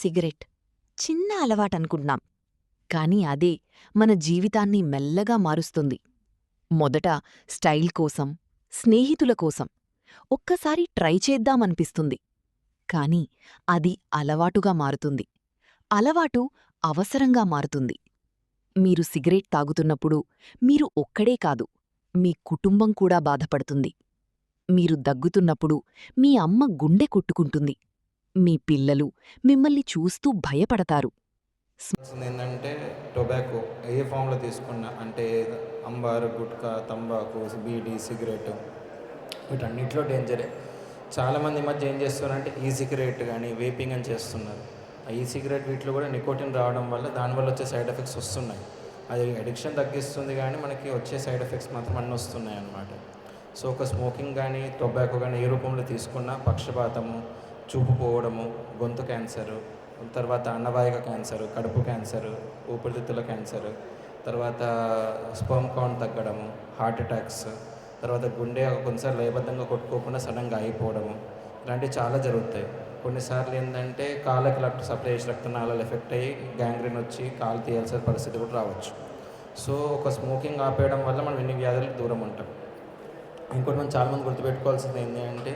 Cigarette చిన్న అలవాటనుకుంటున్నాం, కాని అదే మన జీవితాన్ని మెల్లగా మారుస్తుంది. మొదట స్టైల్ కోసం, స్నేహితుల కోసం ఒక్కసారి ట్రై చేద్దామనిపిస్తుంది. కాని అది అలవాటుగా మారుతుంది. అలవాటు అవసరంగా మారుతుంది. మీరు సిగరెట్ తాగుతున్నప్పుడు మీరు ఒక్కడే కాదు, మీ కుటుంబం కూడా బాధపడుతుంది. మీరు దగ్గుతున్నప్పుడు మీ అమ్మ గుండె కొట్టుకుంటుంది. మీ పిల్లలు మిమ్మల్ని చూస్తూ భయపడతారు. ఏంటంటే టొబాకో ఏ ఫామ్లో తీసుకున్నా అంటే అంబారు, గుట్కా, తంబాకు, బీడీ, సిగరెట్ వీటన్నిటిలో డేంజరే. చాలామంది ఈ మధ్య ఏం చేస్తున్నారంటే ఈ సిగరెట్ కానీ వేపింగ్ అని చేస్తున్నారు. ఆ ఈ సిగరెట్ వీటిలో కూడా నికోటిన్ రావడం వల్ల దానివల్ల వచ్చే సైడ్ ఎఫెక్ట్స్ వస్తున్నాయి. అది అడిక్షన్ తగ్గిస్తుంది కానీ మనకి వచ్చే సైడ్ ఎఫెక్ట్స్ మాత్రం అన్నీ వస్తున్నాయి అన్నమాట. సో ఒక స్మోకింగ్ కానీ టొబాకో కానీ ఏ రూపంలో తీసుకున్నా పక్షపాతము, చూపు పోవడము, గొంతు క్యాన్సరు, తర్వాత అన్నవాహిక క్యాన్సరు, కడుపు క్యాన్సరు, ఊపిరితిత్తుల క్యాన్సరు, తర్వాత స్పర్మ్ కౌంట్ తగ్గడము, హార్ట్ అటాక్స్, తర్వాత గుండె కొన్నిసార్లు లయబద్ధంగా కొట్టుకోకుండా సడన్గా అయిపోవడము, ఇలాంటివి చాలా జరుగుతాయి. కొన్నిసార్లు ఏంటంటే కాళ్ళకి సప్లై చేసే రక్తనాళాలు ఎఫెక్ట్ అయ్యి గ్యాంగ్రీన్ వచ్చి కాలు తీయాల్సిన పరిస్థితి కూడా రావచ్చు. సో ఒక స్మోకింగ్ ఆపేయడం వల్ల మనం ఎన్ని వ్యాధులకు దూరం ఉంటాం. ఇంకోటి మనం చాలామంది గుర్తుపెట్టుకోవాల్సింది ఏంటి అంటే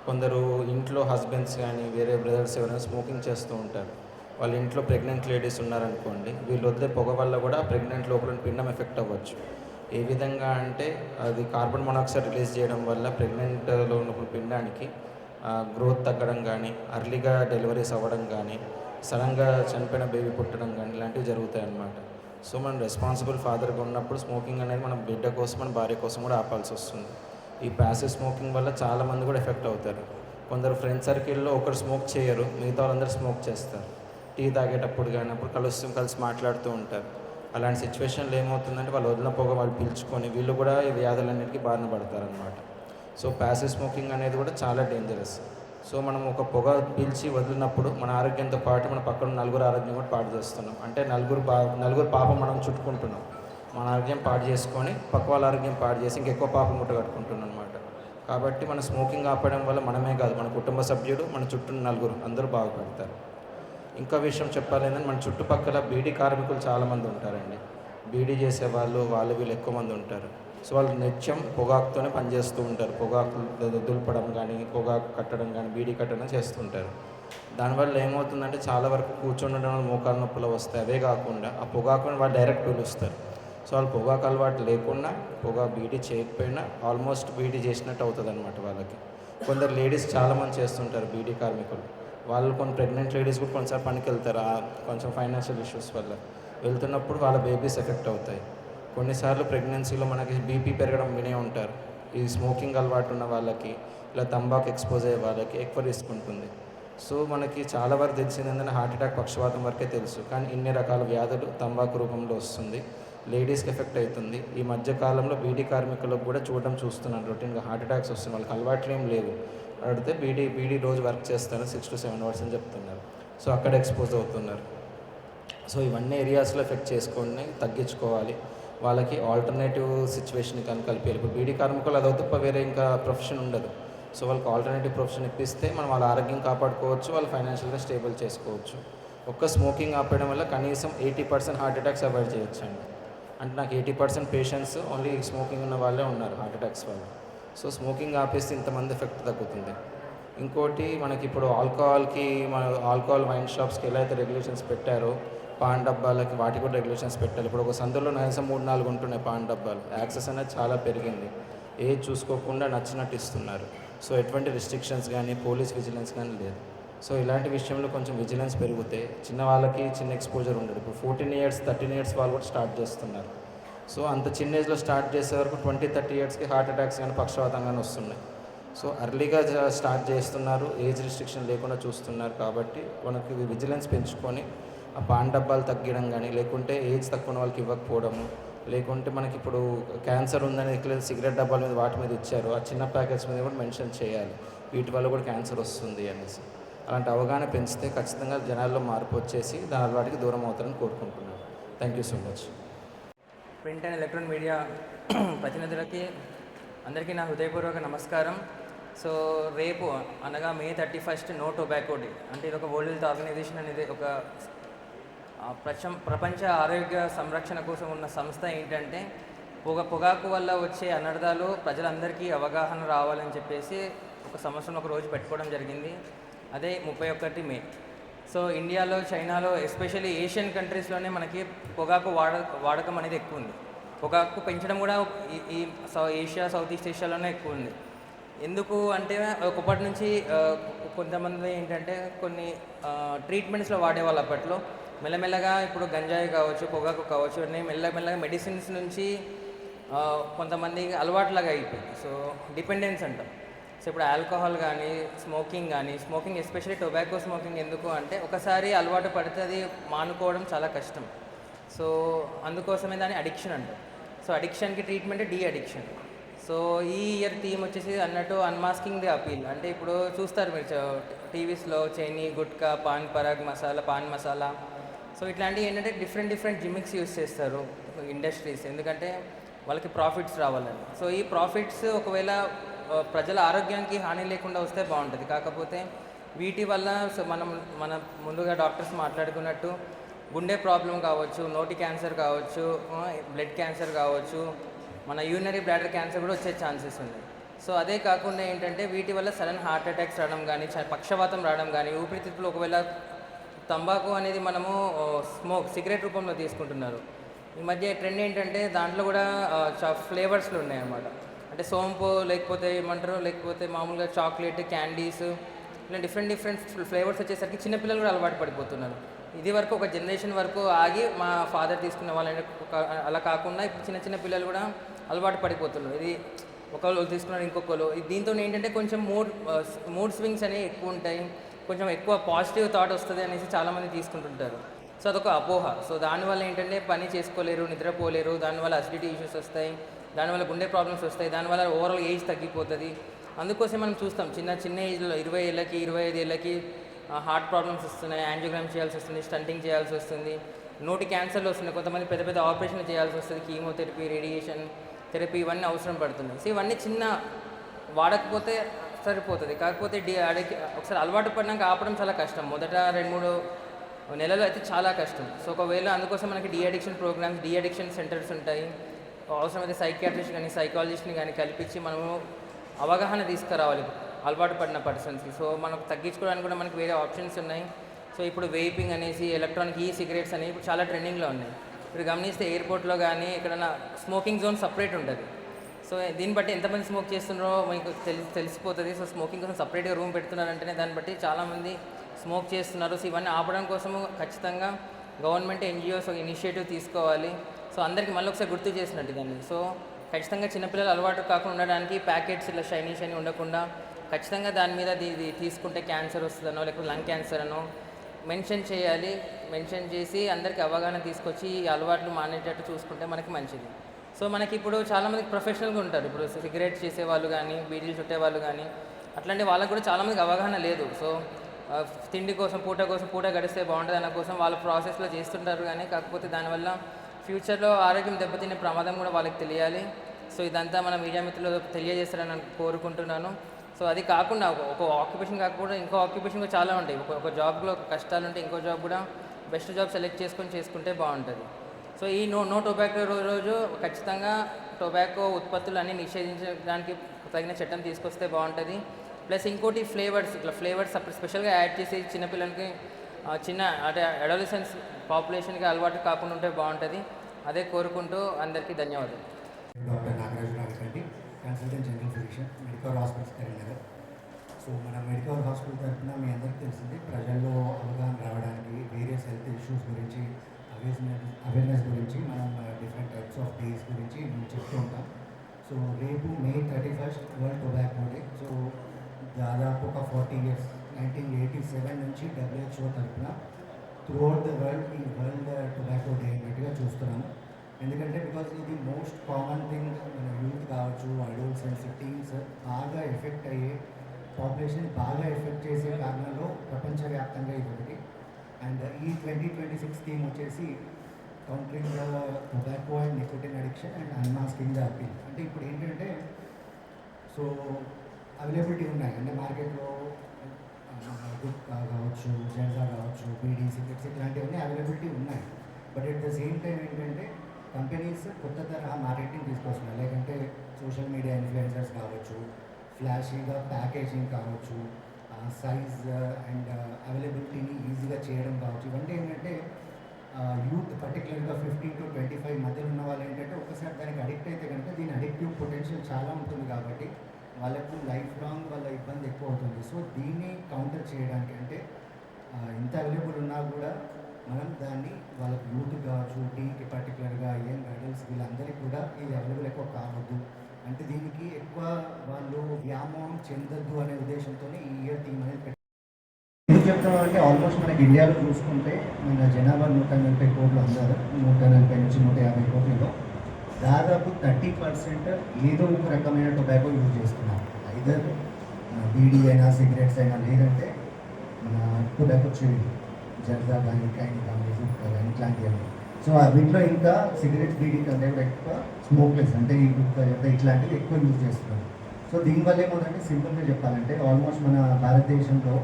కొందరు ఇంట్లో హస్బెండ్స్ కానీ వేరే బ్రదర్స్ ఎవరైనా స్మోకింగ్ చేస్తూ ఉంటారు. వాళ్ళ ఇంట్లో ప్రెగ్నెంట్ లేడీస్ ఉన్నారనుకోండి, వీళ్ళు వదిలే పొగ వల్ల కూడా ప్రెగ్నెంట్ లోపల పిండం ఎఫెక్ట్ అవ్వచ్చు. ఏ విధంగా అంటే అది కార్బన్ మోనాక్సైడ్ రిలీజ్ చేయడం వల్ల ప్రెగ్నెంట్లో ఉన్న పిండానికి గ్రోత్ తగ్గడం కానీ, అర్లీగా డెలివరీస్ అవ్వడం కానీ, సడన్గా చనిపోయిన బేబీ పుట్టడం కానీ ఇలాంటివి జరుగుతాయి అన్నమాట. సో మనం రెస్పాన్సిబుల్ ఫాదర్గా ఉన్నప్పుడు స్మోకింగ్ అనేది మన బిడ్డ కోసం, మన భార్య కోసం కూడా ఆపాల్సి వస్తుంది. ఈ ప్యాసివ్ స్మోకింగ్ వల్ల చాలామంది కూడా ఎఫెక్ట్ అవుతారు. కొందరు ఫ్రెండ్ సర్కిల్లో ఒకరు స్మోక్ చేయరు, మిగతా వాళ్ళందరూ స్మోక్ చేస్తారు. టీ తాగేటప్పుడు కానీ అప్పుడు కలిసి మాట్లాడుతూ ఉంటారు. అలాంటి సిచ్యువేషన్లో ఏమవుతుందంటే వాళ్ళు వదిలిన పొగ వాళ్ళు పీల్చుకొని వీళ్ళు కూడా ఈ వ్యాధులన్నిటికీ బారిన పడతారనమాట. సో ప్యాసివ్ స్మోకింగ్ అనేది కూడా చాలా డేంజరస్. సో మనం ఒక పొగ పీల్చి వదిలినప్పుడు మన ఆరోగ్యంతో పాటు మన పక్కన నలుగురు ఆరోగ్యం కూడా పాడు చేస్తున్నాం. అంటే నలుగురు పాపం మనం చుట్టుకుంటున్నాం. మన ఆరోగ్యం పాడు చేసుకొని పక్క వాళ్ళ ఆరోగ్యం పాడు చేసి ఇంకెక్కువ పాపం ముట్ట కట్టుకుంటున్నాం అనమాట. కాబట్టి మన స్మోకింగ్ ఆపడం వల్ల మనమే కాదు, మన కుటుంబ సభ్యుడు, మన చుట్టూ నలుగురు అందరూ బాగుపడతారు. ఇంకా విషయం చెప్పాలి ఏంటంటే మన చుట్టుపక్కల బీడీ కార్మికులు చాలామంది ఉంటారండి. బీడీ చేసేవాళ్ళు వీళ్ళు ఎక్కువ మంది ఉంటారు. సో వాళ్ళు నిత్యం పొగాకుతోనే పనిచేస్తూ ఉంటారు. పొగాకు దులపడం కానీ, పొగాకు కట్టడం కానీ, బీడీ కట్టడం చేస్తుంటారు. దానివల్ల ఏమవుతుందంటే చాలా వరకు కూర్చుండడం వల్ల మోకాళ్ళ నొప్పులు వస్తాయి. అవే కాకుండా ఆ పొగాకుని వాళ్ళు డైరెక్ట్ పీలుస్తారు. సో వాళ్ళు పొగాకు అలవాటు లేకుండా బీడీ చేయకపోయినా ఆల్మోస్ట్ బీడీ చేసినట్టు అవుతుంది అనమాట వాళ్ళకి. కొందరు లేడీస్ చాలామంది చేస్తుంటారు బీడీ కార్మికులు. వాళ్ళు కొన్ని ప్రెగ్నెంట్ లేడీస్ కూడా కొన్నిసార్లు పనికి వెళ్తారు కొంచెం ఫైనాన్షియల్ ఇష్యూస్ వల్ల. వెళ్తున్నప్పుడు వాళ్ళ బేబీస్ ఎఫెక్ట్ అవుతాయి. కొన్నిసార్లు ప్రెగ్నెన్సీలో మనకి బీపీ పెరగడం వినే ఉంటారు. ఈ స్మోకింగ్ అలవాటు ఉన్న వాళ్ళకి, ఇలా తంబాకు ఎక్స్పోజ్ అయ్యే వాళ్ళకి ఎక్కువ రిస్క్ ఉంటుంది. సో మనకి చాలా వరకు తెలిసింది ఏంటంటే హార్ట్ అటాక్, పక్షవాతం వరకే తెలుసు. కానీ ఇన్ని రకాల వ్యాధులు తంబాకు రూపంలో వస్తుంది. లేడీస్కి ఎఫెక్ట్ అవుతుంది. ఈ మధ్యకాలంలో బీడీ కార్మికులకు కూడా చూస్తున్నాను రొటీన్గా హార్ట్ అటాక్స్ వస్తున్నాయి. వాళ్ళకి అలవాట్లు ఏం లేవు. అడిగితే బీడీ రోజు వర్క్ చేస్తాను 6 to 7 hours అని చెప్తున్నారు. సో అక్కడ ఎక్స్పోజ్ అవుతున్నారు. సో ఇవన్నీ ఏరియాస్లో ఎఫెక్ట్ చేసుకొని తగ్గించుకోవాలి. వాళ్ళకి ఆల్టర్నేటివ్ సిచ్యువేషన్ కానీ కలిపేయాలి. ఇప్పుడు బీడీ కార్మికులు అదో తప్ప వేరే ఇంకా ప్రొఫెషన్ ఉండదు. సో వాళ్ళకి ఆల్టర్నేటివ్ ప్రొఫెషన్ ఇప్పిస్తే మనం వాళ్ళ ఆరోగ్యం కాపాడుకోవచ్చు, వాళ్ళు ఫైనాన్షియల్గా స్టేబుల్ చేసుకోవచ్చు. ఒక్క స్మోకింగ్ ఆపేయడం వల్ల కనీసం 80% హార్ట్ అటాక్స్ అవాయిడ్ చేయొచ్చండి. అంటే నాకు 80% పేషెంట్స్ ఓన్లీ స్మోకింగ్ ఉన్న వాళ్ళే ఉన్నారు హార్ట్ అటాక్స్ వల్ల. సో స్మోకింగ్ ఆపేస్తే ఇంతమంది ఎఫెక్ట్ తగ్గుతుంది. ఇంకోటి మనకి ఇప్పుడు ఆల్కహాల్ వైన్ షాప్స్కి ఎలా అయితే రెగ్యులేషన్స్ పెట్టారో పాన్ డబ్బాలకి వాటికి కూడా రెగ్యులేషన్స్ పెట్టాలి. ఇప్పుడు ఒక సందులో కనీసం 3-4 ఉంటున్నాయి పాన్ డబ్బాలు. యాక్సెస్ అనేది చాలా పెరిగింది. ఏది చూసుకోకుండా నచ్చినట్టు ఇస్తున్నారు. సో ఎటువంటి రిస్ట్రిక్షన్స్ కానీ పోలీస్ విజిలెన్స్ కానీ లేదు. సో ఇలాంటి విషయంలో కొంచెం విజిలెన్స్ పెరిగితే చిన్న వాళ్ళకి చిన్న ఎక్స్పోజర్ ఉండదు. ఇప్పుడు 14 years 13 years వాళ్ళు కూడా స్టార్ట్ చేస్తున్నారు. సో అంత చిన్న ఏజ్లో స్టార్ట్ చేసే వరకు 20-30 yearsకి హార్ట్ అటాక్స్ కానీ పక్షవాతం కానీ వస్తున్నాయి. సో అర్లీగా స్టార్ట్ చేస్తున్నారు, ఏజ్ రిస్ట్రిక్షన్ లేకుండా చూస్తున్నారు. కాబట్టి మనకి విజిలెన్స్ పెంచుకొని ఆ పాన్ డబ్బాలు తగ్గడం కానీ, లేకుంటే ఏజ్ తక్కువ ఉన్న వాళ్ళకి ఇవ్వకపోవడము, లేకుంటే మనకి ఇప్పుడు క్యాన్సర్ ఉందని సిగరెట్ డబ్బాల మీద వాటి మీద ఇచ్చారు, ఆ చిన్న ప్యాకెట్స్ మీద కూడా మెన్షన్ చేయాలి వీటి వల్ల కూడా క్యాన్సర్ వస్తుంది అనేసి. అలాంటి అవగాహన పెంచితే ఖచ్చితంగా జనాల్లో మార్పు వచ్చేసి దాని వాటికి దూరం అవుతారని కోరుకుంటున్నాను. Thank you so much. Print and electronic media ప్రతినిధులకి అందరికీ నా హృదయపూర్వక నమస్కారం. సో రేపు అనగా మే 31 నో టొబాకో డే. అంటే ఇది ఒక వరల్డ్ హెల్త్ ఆర్గనైజేషన్ అనేది ఒక ప్రపంచ ఆరోగ్య సంరక్షణ కోసం ఉన్న సంస్థ ఏంటంటే పొగాకు వల్ల వచ్చే అనర్థాలు ప్రజలందరికీ అవగాహన రావాలని చెప్పేసి ఒక సంవత్సరం ఒక రోజు పెట్టుకోవడం జరిగింది. అదే 31 మే. సో ఇండియాలో, చైనాలో, ఎస్పెషల్లీ ఏషియన్ కంట్రీస్లోనే మనకి పొగాకు వాడకం అనేది ఎక్కువ ఉంది. పొగాకు పెంచడం కూడా ఈ ఏషియా, సౌత్ ఈస్ట్ ఏషియాలోనే ఎక్కువ ఉంది. ఎందుకు అంటే ఒకప్పటి నుంచి కొంతమంది ఏంటంటే కొన్ని ట్రీట్మెంట్స్లో వాడేవాళ్ళు అప్పట్లో. మెల్లమెల్లగా ఇప్పుడు గంజాయి కావచ్చు, పొగాకు కావచ్చు, అన్నీ మెల్లమెల్లగా మెడిసిన్స్ నుంచి కొంతమందికి అలవాట్లాగా అయిపోయింది. సో డిపెండెన్స్ అంటాం. సో ఇప్పుడు ఆల్కహాల్ కానీ, స్మోకింగ్ ఎస్పెషల్లీ టొబాకో స్మోకింగ్ ఎందుకు అంటే ఒకసారి అలవాటు పడితే అది మానుకోవడం చాలా కష్టం. సో అందుకోసమే దాన్ని అడిక్షన్ అంటారు. సో అడిక్షన్కి ట్రీట్మెంట్ డీ అడిక్షన్. సో ఈ ఇయర్ థీమ్ వచ్చేసి అన్నట్టు అన్మాస్కింగ్ ది అపీల్. అంటే ఇప్పుడు చూస్తారు మీరు టీవీస్లో చైనీ, గుట్కా, పాన్ మసాలా. సో ఇట్లాంటివి ఏంటంటే డిఫరెంట్ జిమిక్స్ యూస్ చేస్తారు ఇండస్ట్రీస్, ఎందుకంటే వాళ్ళకి ప్రాఫిట్స్ రావాలని. సో ఈ ప్రాఫిట్స్ ఒకవేళ ప్రజల ఆరోగ్యానికి హాని లేకుండా వస్తే బాగుంటుంది. కాకపోతే వీటి వల్ల మన ముందుగా డాక్టర్స్ మాట్లాడుకున్నట్టు గుండె ప్రాబ్లం కావచ్చు, నోటి క్యాన్సర్ కావచ్చు, బ్లడ్ క్యాన్సర్ కావచ్చు, మన యూరినరీ బ్లాడర్ క్యాన్సర్ కూడా వచ్చే ఛాన్సెస్ ఉన్నాయి. సో అదే కాకుండా ఏంటంటే వీటి వల్ల సడన్ హార్ట్ అటాక్స్ రావడం కానీ, పక్షవాతం రావడం కానీ, ఊపిరితిత్తులు ఒకవేళ తంబాకు అనేది మనము సిగరెట్ రూపంలో తీసుకుంటున్నారు. ఈ మధ్య ట్రెండ్ ఏంటంటే దాంట్లో కూడా ఫ్లేవర్స్లు ఉన్నాయి అన్నమాట. అంటే సోంపు, లేకపోతే ఏమంటారు, లేకపోతే మామూలుగా చాక్లెట్, క్యాండీస్, ఇలా డిఫరెంట్ ఫ్లేవర్స్ వచ్చేసరికి చిన్నపిల్లలు కూడా అలవాటు పడిపోతున్నారు. ఇది వరకు ఒక జనరేషన్ వరకు ఆగి మా ఫాదర్ తీసుకునే వాళ్ళని అలా కాకుండా ఇప్పుడు చిన్న పిల్లలు కూడా అలవాటు పడిపోతున్నారు. ఇది ఒకళ్ళు తీసుకున్నారు, ఇంకొకరు. దీంతో ఏంటంటే కొంచెం మూడ్ స్వింగ్స్ అనేవి ఎక్కువ ఉంటాయి, కొంచెం ఎక్కువ పాజిటివ్ థాట్ వస్తుంది అనేసి చాలామంది తీసుకుంటుంటారు. సో అదొక అపోహ. సో దానివల్ల ఏంటంటే పని చేసుకోలేరు, నిద్రపోలేరు, దానివల్ల అసిడిటీ ఇష్యూస్ వస్తాయి, దానివల్ల గుండె ప్రాబ్లమ్స్ వస్తాయి, దానివల్ల ఓవరాల్ ఏజ్ తగ్గిపోతుంది. అందుకోసం మనం చూస్తాం చిన్న ఏజ్లో 20 ఏళ్ళకి, 25 ఏళ్ళకి హార్ట్ ప్రాబ్లమ్స్ వస్తున్నాయి, యాంజియోగ్రామ్ చేయాల్సి వస్తుంది, స్టంటింగ్ చేయాల్సి వస్తుంది, నోటి క్యాన్సర్లు వస్తున్నాయి, కొంతమంది పెద్ద ఆపరేషన్లు చేయాల్సి వస్తుంది, కీమోథెరపీ, రేడియేషన్ థెరపీ ఇవన్నీ అవసరం పడుతున్నాయి. సో ఇవన్నీ వాడకపోతే సరిపోతుంది. కాకపోతే ఒకసారి అలవాటు పడినాక ఆపడం చాలా కష్టం. మొదట 2-3 నెలలు అయితే చాలా కష్టం. సో ఒకవేళ అందుకోసం మనకి de addiction programmes, de addiction centres ఉంటాయి. అవసరమైతే సైకియాట్రిస్ట్ కానీ, సైకాలజిస్ట్ని కానీ కల్పించి మనము అవగాహన తీసుకురావాలి అలవాటు పడిన పర్సన్స్కి. సో మనకు తగ్గించుకోవడానికి కూడా మనకి వేరే ఆప్షన్స్ ఉన్నాయి. సో ఇప్పుడు వేపింగ్ అనేసి, ఎలక్ట్రానిక్ సిగరెట్స్ అనేవి ఇప్పుడు చాలా ట్రెండింగ్లో ఉన్నాయి. ఇప్పుడు గమనిస్తే ఎయిర్పోర్ట్లో కానీ ఎక్కడైనా స్మోకింగ్ జోన్ సపరేట్ ఉంటుంది. సో దీన్ని బట్టి ఎంతమంది స్మోక్ చేస్తున్నారో మీకు తెలిసిపోతుంది. సో స్మోకింగ్ కోసం సపరేట్గా రూమ్ పెడుతున్నారంటేనే దాన్ని బట్టి చాలామంది స్మోక్ చేస్తున్నారు. సో ఇవన్నీ ఆపడం కోసము ఖచ్చితంగా గవర్నమెంట్, ఎన్జిఓస్ ఇనిషియేటివ్ తీసుకోవాలి. సో అందరికీ మళ్ళీ ఒకసారి గుర్తు చేసినట్టు దాన్ని. సో ఖచ్చితంగా చిన్నపిల్లలు అలవాటు కాకుండా ఉండడానికి ప్యాకెట్స్ ఇలా షైనీ ఉండకుండా ఖచ్చితంగా దాని మీద ఇది తీసుకుంటే క్యాన్సర్ వస్తుందనో, లేకపోతే లంగ్ క్యాన్సర్ అనో మెన్షన్ చేయాలి. మెన్షన్ చేసి అందరికీ అవగాహన తీసుకొచ్చి ఈ అలవాట్లు మానేటట్టు చూసుకుంటే మనకి మంచిది. సో మనకి ఇప్పుడు చాలామందికి ప్రొఫెషనల్గా ఉంటారు. ఇప్పుడు సిగరెట్ చేసేవాళ్ళు కానీ, బీడీలు చుట్టేవాళ్ళు కానీ, అట్లాంటి వాళ్ళకు కూడా చాలామందికి అవగాహన లేదు. సో తిండి కోసం, పూట గడిస్తే బాగుంటుంది అన్న కోసం వాళ్ళ ప్రాసెస్లో చేస్తుంటారు. కానీ కాకపోతే దానివల్ల ఫ్యూచర్లో ఆరోగ్యం దెబ్బతినే ప్రమాదం కూడా వాళ్ళకి తెలియాలి. సో ఇదంతా మన మీడియా మిత్రులు తెలియజేస్తారని కోరుకుంటున్నాను. సో అది కాకుండా ఒక ఆక్యుపేషన్ కాకుండా ఇంకో ఆక్యుపేషన్ కూడా చాలా ఉంటాయి. ఒక జాబ్లో కష్టాలు ఉంటే ఇంకో జాబ్ కూడా బెస్ట్ జాబ్ సెలెక్ట్ చేసుకుంటే బాగుంటుంది. సో ఈ నో టొబాకో రోజు ఖచ్చితంగా టొబాకో ఉత్పత్తులు అన్నీ నిషేధించడానికి తగిన చట్టం తీసుకొస్తే బాగుంటుంది. ప్లస్ ఇంకోటి ఫ్లేవర్స్ స్పెషల్గా యాడ్ చేసి చిన్నపిల్లలకి అంటే అడాలసెన్స్ పాపులేషన్కి అలవాటు కాకుండా ఉంటే బాగుంటుంది. అదే కోరుకుంటూ అందరికీ ధన్యవాదాలు. Doctor Nagaraju Naga Reddy, consultant general physician, Medicover hospitals Karimnagar. So మన మెడికవర్ హాస్పిటల్ తరఫున మీ అందరికీ తెలిసింది ప్రజల్లో అవగాహన రావడానికి వేరియస్ హెల్త్ ఇష్యూస్ గురించి, అవేర్నెస్ గురించి మనం డిఫరెంట్ టైప్స్ ఆఫ్ డేస్ గురించి మేము చెప్తూ ఉంటాం. సో రేపు మే 31 వరల్డ్ టొబాకో డే. సో దాదాపు ఒక 40 years 1987 నుంచి WHO తరఫున త్రూఅవుట్ ద వరల్డ్ ఈ వరల్డ్ టొబాకో డే అన్నట్టుగా చూస్తున్నాము. ఎందుకంటే బికాజ్ ఇది మోస్ట్ కామన్ థింగ్, మన యూత్ కావచ్చు, అడల్ట్స్, టీన్స్ బాగా ఎఫెక్ట్ అయ్యే పాపులేషన్ బాగా ఎఫెక్ట్ చేసే కారణంలో ప్రపంచవ్యాప్తంగా ఇది ఒకటి. అండ్ ఈ 2026 థీమ్ వచ్చేసి countering the tobacco and nicotine addiction and unmasking the appeal. అంటే ఇప్పుడు ఏంటంటే సో అవైలబిలిటీ ఉన్నాయి. అంటే మార్కెట్లో గుట్కా కావచ్చు, జెండా కావచ్చు, బీడీ, సిగరెట్స్ ఇట్లాంటివన్నీ అవైలబిలిటీ ఉన్నాయి. But at the same time ఏంటంటే కంపెనీస్ కొత్త తరహా మార్కెటింగ్ తీసుకొస్తున్నాయి. లేకంటే సోషల్ మీడియా ఇన్ఫ్లుయెన్సర్స్ కావచ్చు, ఫ్లాషీగా ప్యాకేజింగ్ కావచ్చు, సైజ్ అండ్ అవైలబిలిటీని ఈజీగా చేయడం కావచ్చు. ఇవన్నీ ఏంటంటే యూత్ పర్టికులర్గా 15 to 25 మధ్యలో ఉన్న వాళ్ళు ఏంటంటే ఒక్కసారి దానికి అడిక్ట్ అయితే కనుక దీని అడిక్టివ్ పొటెన్షియల్ చాలా ఉంటుంది కాబట్టి వాళ్ళకు లైఫ్ లాంగ్ వాళ్ళ ఇబ్బంది ఎక్కువ అవుతుంది. సో దీన్ని కౌంటర్ చేయడానికి అంటే ఎంత అవైలబుల్ ఉన్నా కూడా మనం దాన్ని వాళ్ళకి యూత్ కావచ్చు, టీకి పర్టికులర్గా యంగ్ అడల్ట్స్ వీళ్ళందరికీ కూడా ఇది అవైలబుల్ ఎక్కువ కావద్దు, అంటే దీనికి ఎక్కువ వాళ్ళు వ్యామోహం చెందొద్దు అనే ఉద్దేశంతో ఈ ఇయర్ థీమ్ అనేది ఎందుకు చెప్తున్నాం అంటే ఆల్మోస్ట్ మనకి ఇండియాలో చూసుకుంటే మన జనాభా 140 కోట్లు అందరు 140 నుంచి 150 కోట్లలో దాదాపు 30% ఏదో ఒక రకమైన టొబాకో యూజ్ చేస్తున్నారు. ఐదర్ బీడీ అయినా సిగరెట్స్ అయినా లేదంటే మన టొబాకో చెవి జర్దా కానీ కైన్ కానీ గుట్కా కానీ ఇట్లాంటివన్నీ. సో వీటిలో ఇంకా సిగరెట్స్ బీడీ కంటే కూడా ఎక్కువ స్మోక్లెస్ అంటే ఈ గుట్కా జర్దా ఇట్లాంటివి ఎక్కువ యూజ్ చేస్తున్నారు. సో దీనివల్ల ఏమవుతుందంటే సింపుల్గా చెప్పాలంటే ఆల్మోస్ట్ మన భారతదేశంలో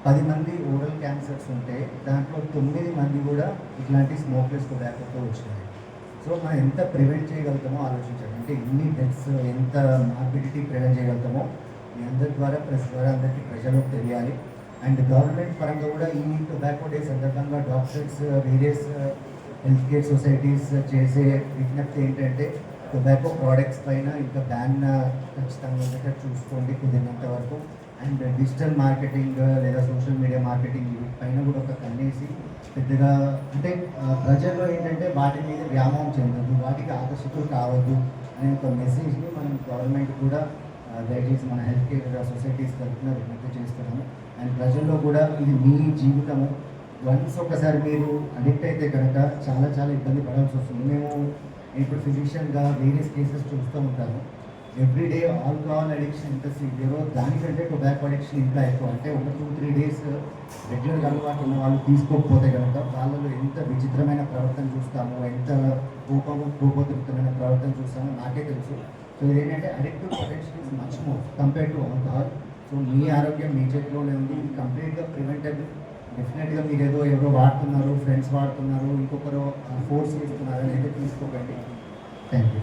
10 మంది ఓరల్ క్యాన్సర్స్ ఉంటే దాంట్లో 9 మంది కూడా ఇట్లాంటి స్మోక్లెస్ టొబాకోతో వచ్చినాయి. సో మనం ఎంత ప్రివెంట్ చేయగలుగుతామో ఆలోచించాలి. అంటే ఇన్ని డెత్స్ ఎంత మార్బిడిటీ ప్రివెంట్ చేయగలుగుతామో మీ అందరి ద్వారా ప్రెస్ ద్వారా అందరికీ ప్రజలకు తెలియాలి. అండ్ గవర్నమెంట్ పరంగా కూడా ఈ టొబాకో డే సందర్భంగా doctors various health care societies చేసే విజ్ఞప్తి ఏంటంటే టొబాకో ప్రోడక్ట్స్ పైన ఇంకా బ్యాన్ ఖచ్చితంగా ఉండేటట్టు చూసుకోండి కుదిరినంత వరకు. అండ్ డిజిటల్ మార్కెటింగ్ లేదా సోషల్ మీడియా మార్కెటింగ్ పైన కూడా ఒక కన్నేసి పెద్దగా అంటే ప్రజల్లో ఏంటంటే వాటి మీద వ్యామోహం చెందద్దు, వాటికి ఆకర్షితులు కావద్దు అనే ఒక మెసేజ్ని మనం గవర్నమెంట్ కూడా దయచేసి మన హెల్త్ కేర్ సొసైటీస్ తరఫున విజ్ఞప్తి చేస్తున్నాము. అండ్ ప్రజల్లో కూడా ఇది మీ జీవితము, వన్స్ ఒకసారి మీరు అడిక్ట్ అయితే కనుక చాలా చాలా ఇబ్బంది పడాల్సి వస్తుంది. మేము ఇప్పుడు ఫిజిషియన్గా వేరియస్ కేసెస్ చూస్తూ ఉంటాము. ఎవ్రీడే ఆల్కహాల్ అడిక్షన్ ఎంత సివియరో దానికంటే టొబాకో అడిక్షన్ ఇంకా ఎక్కువ. అంటే ఒక 2-3 డేస్ రెగ్యులర్గా అలవాటు ఉన్న వాళ్ళు తీసుకోకపోతే కనుక వాళ్ళలో ఎంత విచిత్రమైన ప్రవర్తన చూస్తామో, ఎంత కోపోద్రిక్తమైన ప్రవర్తన చూస్తామో నాకే తెలుసు. సో ఇదేంటంటే addictive potential is much more compare to alcohol. So మీ ఆరోగ్యం మీ చేతిలోనే ఉంది, ఇది కంప్లీట్గా ప్రివెంటబుల్. డెఫినెట్గా మీరు ఎవరో వాడుతున్నారు, ఫ్రెండ్స్ వాడుతున్నారు, ఇంకొకరు ఫోర్స్ చేస్తున్నారు అని అయితే తీసుకోకండి. Thank you.